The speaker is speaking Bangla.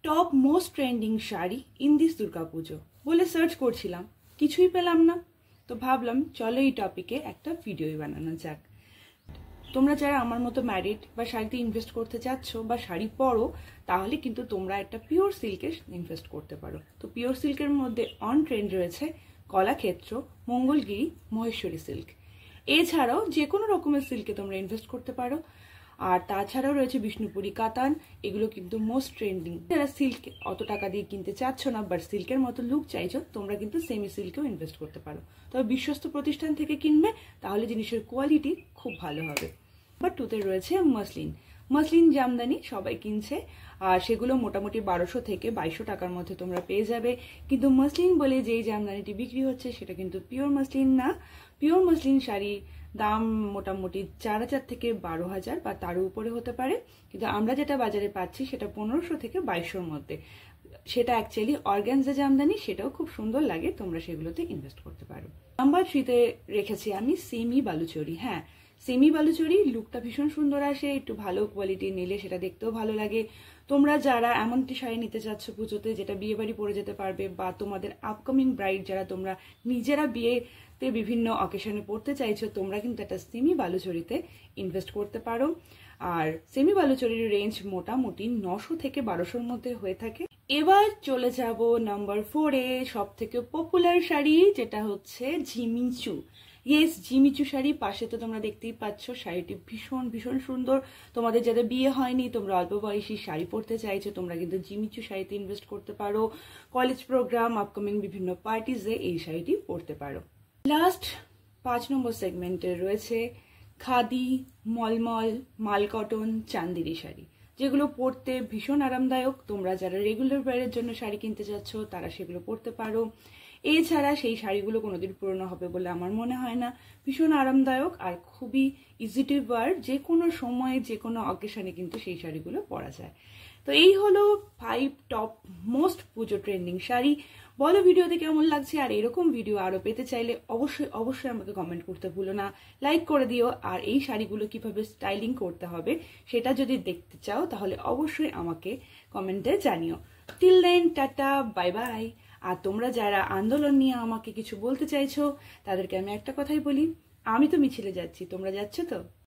Top most trending sari in this Durga Puja বলে সার্চ করছিলাম, কিছুই পেলাম না। তো ভাবলাম চলো এই টপিকে একটা ভিডিওই বানানো যাক। তোমরা যারা আমার মতো ম্যারিড বা শাড়িতে ইনভেস্ট করতে চাচ্ছ বা শাড়ি পরো, তাহলে কিন্তু তোমরা একটা পিওর সিল্কে ইনভেস্ট করতে পারো। তো পিওর সিল্কের মধ্যে অন ট্রেন্ড রয়েছে কলাক্ষেত্র, মঙ্গলগিরি, মহেশ্বরী সিল্ক। এছাড়াও যে কোনো রকমের সিল্কে তোমরা ইনভেস্ট করতে পারো। আর তাছাড়াও রয়েছে বিষ্ণুপুরি কাতান, এগুলো কিন্তু মোস্ট ট্রেন্ডিং। যারা সিল্ক অত টাকা দিয়ে কিনতে চাচ্ছ না বাট সিল্কের মতো লুক চাইছো, তোমরা কিন্তু সেমি সিল্কেও ইনভেস্ট করতে পারো। তবে বিশ্বস্ত প্রতিষ্ঠান থেকে কিনবে, তাহলে জিনিসের কোয়ালিটি খুব ভালো হবে। নাম্বার 2 তে রয়েছে মসলিন। মসলিন জামদানি সবাই কিনছে, আর সেগুলো মোটামুটি 1200 থেকে 2200 টাকার মধ্যে তোমরা পেয়ে যাবে। কিন্তু মসলিন বলে যেই জামদানিটি বিক্রি হচ্ছে সেটা কিন্তু পিওর মসলিন না। পিওর মসলিন শাড়ি দাম মোটামুটি 4000 থেকে 12000 বা তারও উপরে হতে পারে, কিন্তু আমরা যেটা বাজারে পাচ্ছি সেটা 1500 থেকে 2200-র মধ্যে। সেটা অ্যাকচুয়ালি অর্গানজা জামদানি, সেটাও খুব সুন্দর লাগে, তোমরা সেগুলোতে ইনভেস্ট করতে পারো। নাম্বার 3 তে রেখেছি আমি সেমি বালুচরি। হ্যাঁ, সেমি বালুচরি লুকটা ভীষণ সুন্দর আসে, একটু ভালো কোয়ালিটি নিলে সেটা দেখতেও ভালো লাগে। তোমরা যারা এমন একটি শাড়ি নিতে চাচ্ছ পুজোতে যেটা বিয়ে বাড়ি পরে যেতে পারবে, বা তোমাদের আপকামিং ব্রাইড যারা তোমরা নিজেরা বিয়েতে বিভিন্ন অকেশনে পড়তে চাইছো, তোমরা কিন্তু একটা সেমি বালুচরিতে ইনভেস্ট করতে পারো। আর সেমি বালুচরির রেঞ্জ মোটামুটি 900 থেকে 1200-র মধ্যে হয়ে থাকে। এবার চলে যাব নাম্বার 4 এ, সব থেকে পপুলার শাড়ি, যেটা হচ্ছে ঝিমিচু। ইয়েস, ঝিমিচু শাড়ি। পাশে তো তোমরা দেখতেই পাচ্ছ, শাড়িটি ভীষণ ভীষণ সুন্দর। তোমাদের যাদের বিয়ে হয়নি, তোমরা অল্প বয়সী শাড়ি পরতে চাইছো, তোমরা কিন্তু ঝিমিচু শাড়িতে ইনভেস্ট করতে পারো। কলেজ প্রোগ্রাম, আপকামিং বিভিন্ন পার্টিজে এই শাড়িটি পরতে পারো। লাস্ট 5 নম্বর সেগমেন্টে রয়েছে খাদি, মলমল, মালকটন, চান্দেরি শাড়ি, যেগুলো পরতে ভীষণ আরামদায়ক। তোমরা যারা রেগুলার ওয়্যারের জন্য শাড়ি কিনতে চাচ্ছ, তারা সেগুলো পরতে পারো। এছাড়া সেই শাড়িগুলো কোনোদিন পুরনো হবে বলে আমার মনে হয় না। ভীষণ আরামদায়ক আর খুবই ইজি টু ওয়্যার, যে কোনো সময়ে যে কোনো অকেশনে কিন্তু সেই শাড়িগুলো পরা যায়। তো এই হলো 5 টপ মোস্ট পুজো ট্রেন্ডিং শাড়ি। বলো ভিডিওতে কেমন লাগছে, আর এরকম ভিডিও আরো পেতে চাইলে অবশ্যই অবশ্যই আমাকে কমেন্ট করতে ভুলো না, লাইক করে দিও। আর এই শাড়িগুলো কিভাবে স্টাইলিং করতে হবে সেটা যদি দেখতে চাও, তাহলে অবশ্যই আমাকে কমেন্টে জানিও। Till then, tata, bye bye. আর তোমরা যারা আন্দোলন নিয়ে আমাকে কিছু বলতে চাইছো, তাদেরকে আমি একটা কথাই বলি, আমি তো মিছিলে যাচ্ছি, তোমরা যাচ্ছ তো?